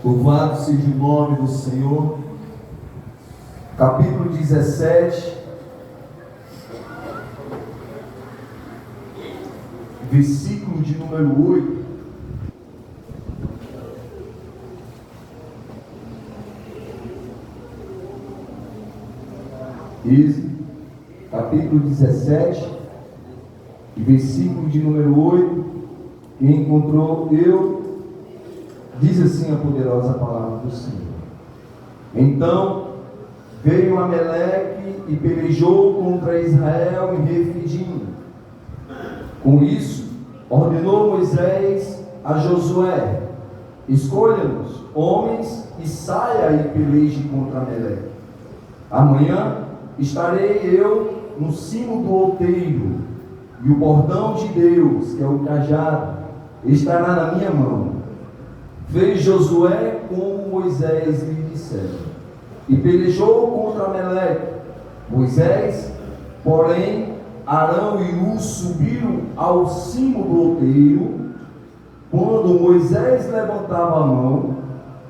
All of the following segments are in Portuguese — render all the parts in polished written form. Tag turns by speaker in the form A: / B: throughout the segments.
A: Louvado seja o nome do Senhor. Capítulo 17, versículo de número 8. Êxodo, capítulo 17, versículo de número 8. Quem encontrou, diz assim a poderosa palavra do Senhor. Então veio Amaleque e pelejou contra Israel em Refidim. Com isso, ordenou Moisés a Josué: escolha-nos homens e saia e peleje contra Amaleque. Amanhã estarei eu no cimo do outeiro, e o bordão de Deus, que é o cajado, estará na minha mão. Fez Josué como Moisés lhe dissera, e pelejou contra Amaleque. Moisés, porém, Arão e Hur subiram ao cimo do outeiro. Quando Moisés levantava a mão,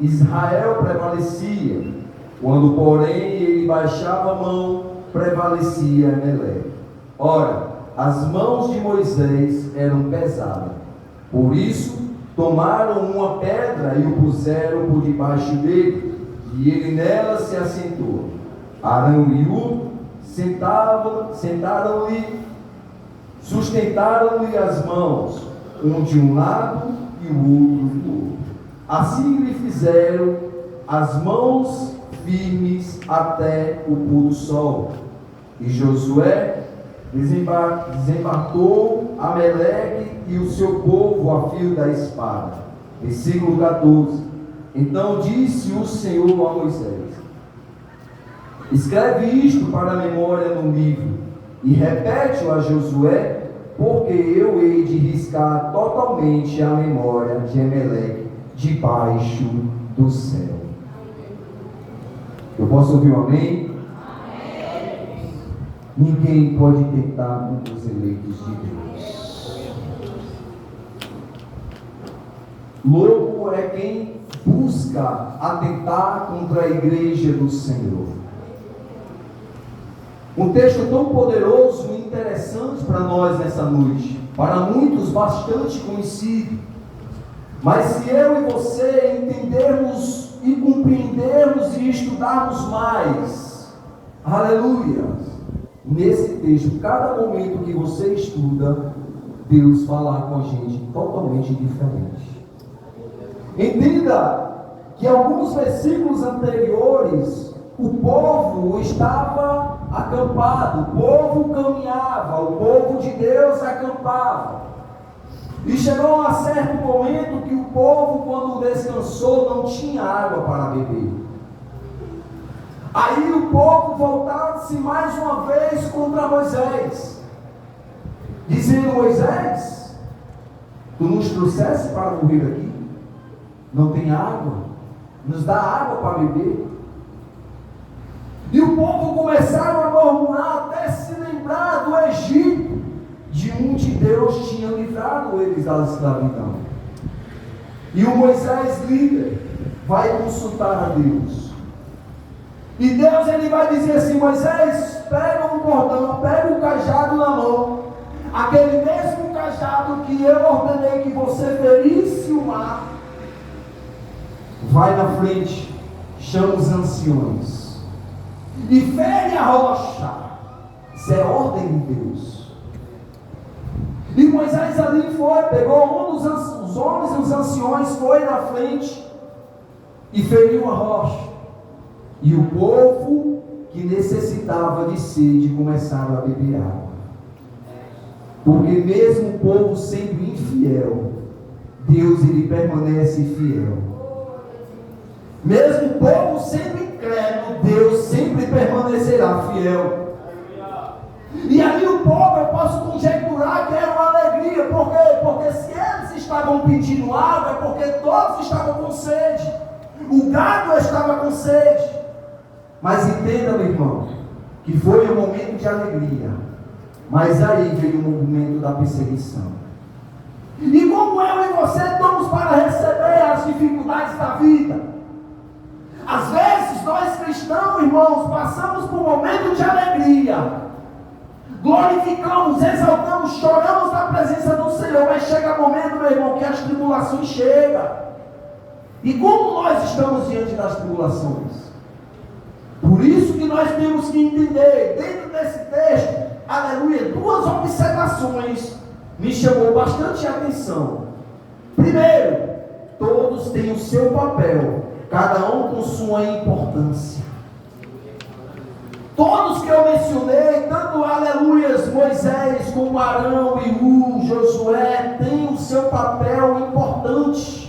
A: Israel prevalecia. Quando, porém, ele baixava a mão, prevalecia Amaleque. Ora, as mãos de Moisés eram pesadas. Por isso, tomaram uma pedra e o puseram por debaixo dele, e ele nela se assentou. Arão e Hur sentaram-lhe, sustentaram-lhe as mãos, um de um lado e o outro do outro. Assim lhe fizeram as mãos firmes até o pôr do sol. E Josué desembarcou Amaleque e o seu povo a fio da espada. Versículo 14. Então disse o Senhor a Moisés: escreve isto para a memória no livro, e repete-o a Josué, porque eu hei de riscar totalmente a memória de Amaleque debaixo do céu. Eu posso ouvir um amém? Amém. Ninguém pode tentar com os eleitos de Deus. Louco é quem busca atentar contra a igreja do Senhor. Um texto tão poderoso e interessante para nós nessa noite, para muitos bastante conhecido. Mas se eu e você entendermos e compreendermos e estudarmos mais, aleluia, nesse texto, cada momento que você estuda, Deus falar com a gente totalmente diferente. Entenda que alguns versículos anteriores, o povo estava acampado, o povo caminhava, o povo de Deus acampava. E chegou a certo momento que o povo, quando descansou, não tinha água para beber. Aí o povo voltava-se mais uma vez contra Moisés, dizendo: Moisés, tu nos trouxeste para morrer aqui? Não tem água? Nos dá água para beber? E o povo começaram a murmurar até se lembrar do Egito, de onde Deus tinha livrado eles da escravidão. E o Moisés, líder, vai consultar a Deus. E Deus, ele vai dizer assim: Moisés, pega um cordão, pega um cajado na mão, aquele mesmo cajado que eu ordenei que você ferisse o mar. Vai na frente, chama os anciões e fere a rocha. Isso é ordem de Deus. E Moisés ali foi, pegou os homens e os anciões, foi na frente e feriu a rocha. E o povo que necessitava de sede começaram a beber água. Porque mesmo o povo sendo infiel, Deus, ele permanece fiel. Mesmo o povo sendo incrédulo, Deus sempre permanecerá fiel. E ali o povo, eu posso conjecturar que era uma alegria. Por quê? Porque se eles estavam pedindo água, é porque todos estavam com sede. O gado estava com sede. Mas entenda, meu irmão, que foi um momento de alegria. Mas aí veio o momento da perseguição. E como eu e você estamos para
B: dificuldades da vida. Às vezes nós cristãos, irmãos, passamos por um momento de alegria, glorificamos, exaltamos, choramos na presença do Senhor, mas chega momento, meu irmão, que as tribulações chegam. E como nós estamos diante das tribulações? Por isso que nós temos que entender, dentro desse texto, aleluia, duas observações me chamou bastante a atenção. Primeiro, todos têm o seu papel, cada um com sua importância. Todos que eu mencionei, tanto aleluias, Moisés, como Arão, Iú, Josué, têm o seu papel importante.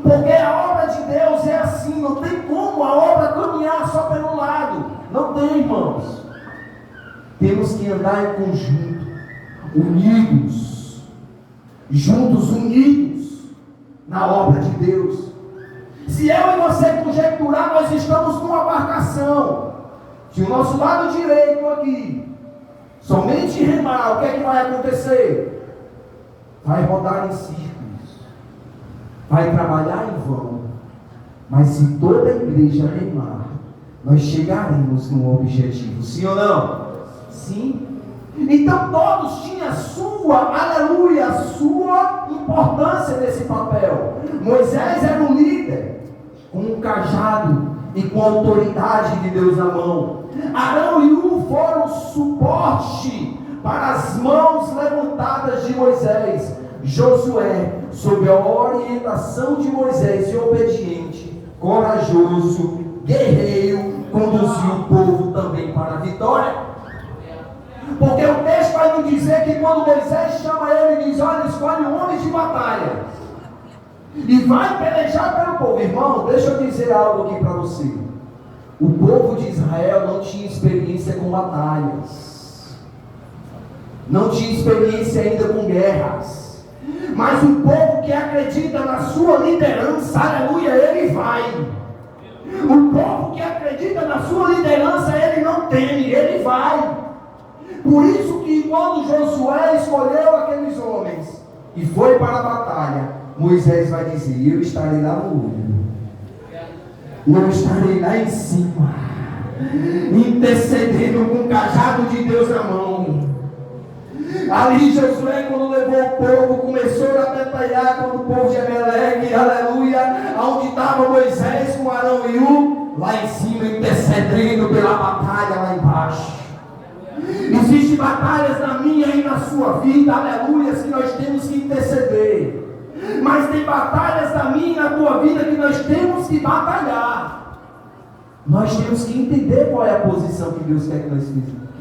B: Porque a obra de Deus é assim, não tem como a obra caminhar só pelo lado. Não tem, irmãos. Temos que andar em conjunto, unidos, juntos, unidos na obra de Deus. Se eu e você conjecturar, nós estamos numa embarcação. Se o nosso lado direito aqui somente remar, o que é que vai acontecer? Vai rodar em círculos, vai trabalhar em vão. Mas se toda a igreja remar, nós chegaremos no objetivo. Sim ou não? Sim. Então todos tinham a sua, aleluia, a sua importância nesse papel. Moisés era um líder, com um cajado e com a autoridade de Deus na mão. Arão e Iú foram suporte para as mãos levantadas de Moisés. Josué, sob a orientação de Moisés, e obediente, corajoso, guerreiro, conduziu o povo também para a vitória. Porque o texto vai nos dizer que quando Moisés chama ele e diz: olha, escolhe um homem de batalha e vai pelejar pelo povo. Irmão, deixa eu dizer algo aqui para você. O povo de Israel não tinha experiência com batalhas, não tinha experiência ainda com guerras, mas o povo que acredita na sua liderança, aleluia, ele vai. O povo que acredita na sua liderança, ele não teme, ele vai. Por isso que quando Josué escolheu aqueles homens e foi para a batalha, Moisés vai dizer: eu estarei lá no olho, eu estarei lá em cima, intercedendo com o cajado de Deus na mão. Ali Josué, quando levou o povo, começou a batalhar contra o povo de Amaleque, aleluia, onde estava Moisés com Arão e Iú, lá em cima, intercedendo pela batalha lá embaixo. Existem batalhas na minha e na sua vida, aleluia, que nós temos que interceder. Mas tem batalhas na minha e na tua vida que nós temos que batalhar. Nós temos que entender qual é a posição que Deus quer que nós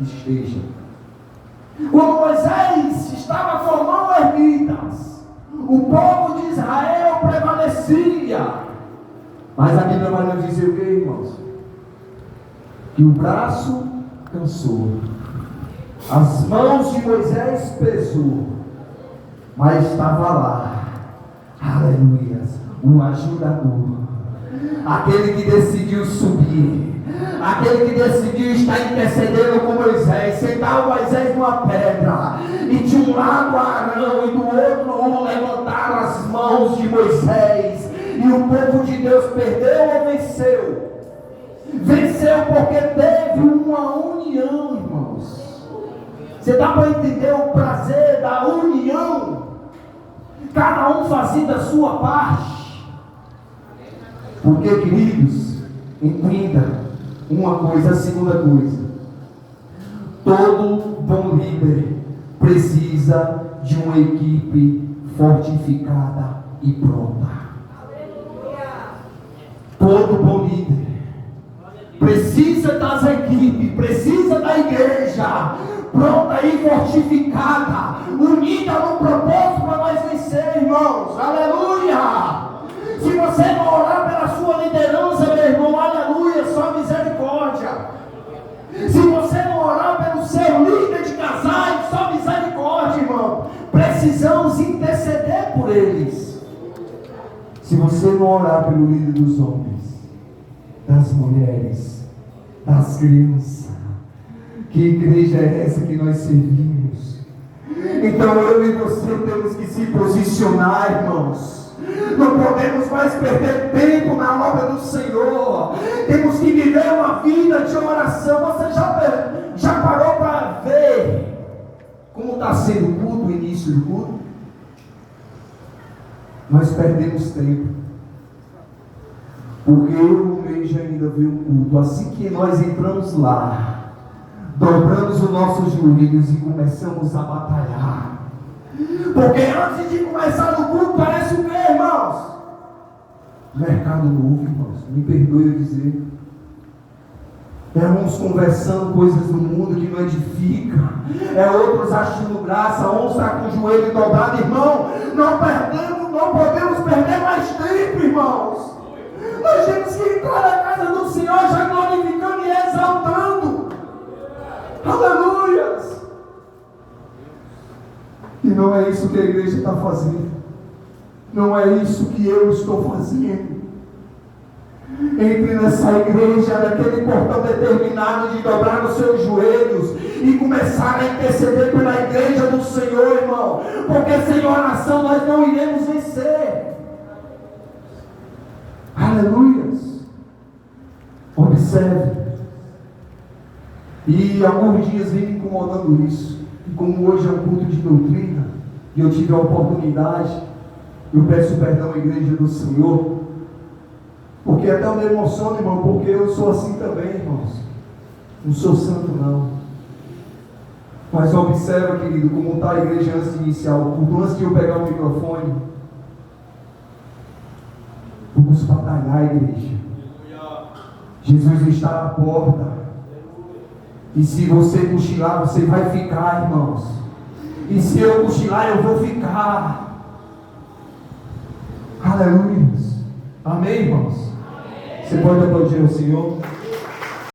B: esteja. Quando Moisés estava com a mão erguidas, o povo de Israel prevalecia. Mas a Bíblia vai nos dizer o que, irmãos? Que o braço cansou, as mãos de Moisés pesou, mas estava lá, aleluia, o ajudador, aquele que decidiu subir, aquele que decidiu estar intercedendo com Moisés. Sentava Moisés numa pedra, e de um lado Arão e do outro levantaram as mãos de Moisés, e o povo de Deus perdeu ou venceu? Venceu porque teve uma união, irmãos. Você dá para entender o prazer da união? Cada um fazendo a sua parte. Porque, queridos, entenda uma coisa, a segunda coisa: todo bom líder precisa de uma equipe fortificada e pronta. Todo bom líder precisa das equipes, precisa da igreja pronta e fortificada, unida no propósito para nós vencer, irmãos, aleluia. Se você não orar pela sua liderança, meu irmão, aleluia, só misericórdia. Se você não orar pelo seu líder de casais, só misericórdia, irmão. Precisamos interceder por eles. Se você não orar pelo líder dos homens, das mulheres, das crianças, que igreja é essa que nós servimos? Então eu e você temos que se posicionar, irmãos. Não podemos mais perder tempo na obra do Senhor. Temos que viver uma vida de oração. Você já parou para ver como está sendo o culto, o início do culto? Nós perdemos tempo, porque eu mesmo ainda vi o culto. Assim que nós entramos lá, dobramos os nossos joelhos e começamos a batalhar. Porque antes de começar o culto, parece o quê, irmãos? Mercado novo, irmãos. Me perdoe eu dizer. Uns conversando coisas do mundo que não edifica. Outros achando graça. Uns está com o joelho dobrado. Irmão, não podemos perder mais tempo, irmãos. Nós temos que entrar na casa do Senhor já glorificando e exaltando. Aleluias. E não é isso que a igreja está fazendo. Não é isso que eu estou fazendo. Entre nessa igreja, naquele portão determinado de dobrar os seus joelhos e começar a interceder pela igreja do Senhor, irmão. Porque sem oração nós não iremos vencer. Aleluias. Observe. E alguns dias vem me incomodando isso. E como hoje é um culto de doutrina, e eu tive a oportunidade, eu peço perdão à igreja do Senhor, porque até eu me emociono, irmão, porque eu sou assim também, irmãos. Não sou santo, não. Mas observa, querido, como está a igreja antes de iniciar o culto, antes de eu pegar o microfone. Vamos batalhar, igreja. Jesus está à porta. E se você cochilar, você vai ficar, irmãos. E se eu cochilar, eu vou ficar. Aleluia. Amém, irmãos? Amém. Você pode aplaudir o Senhor?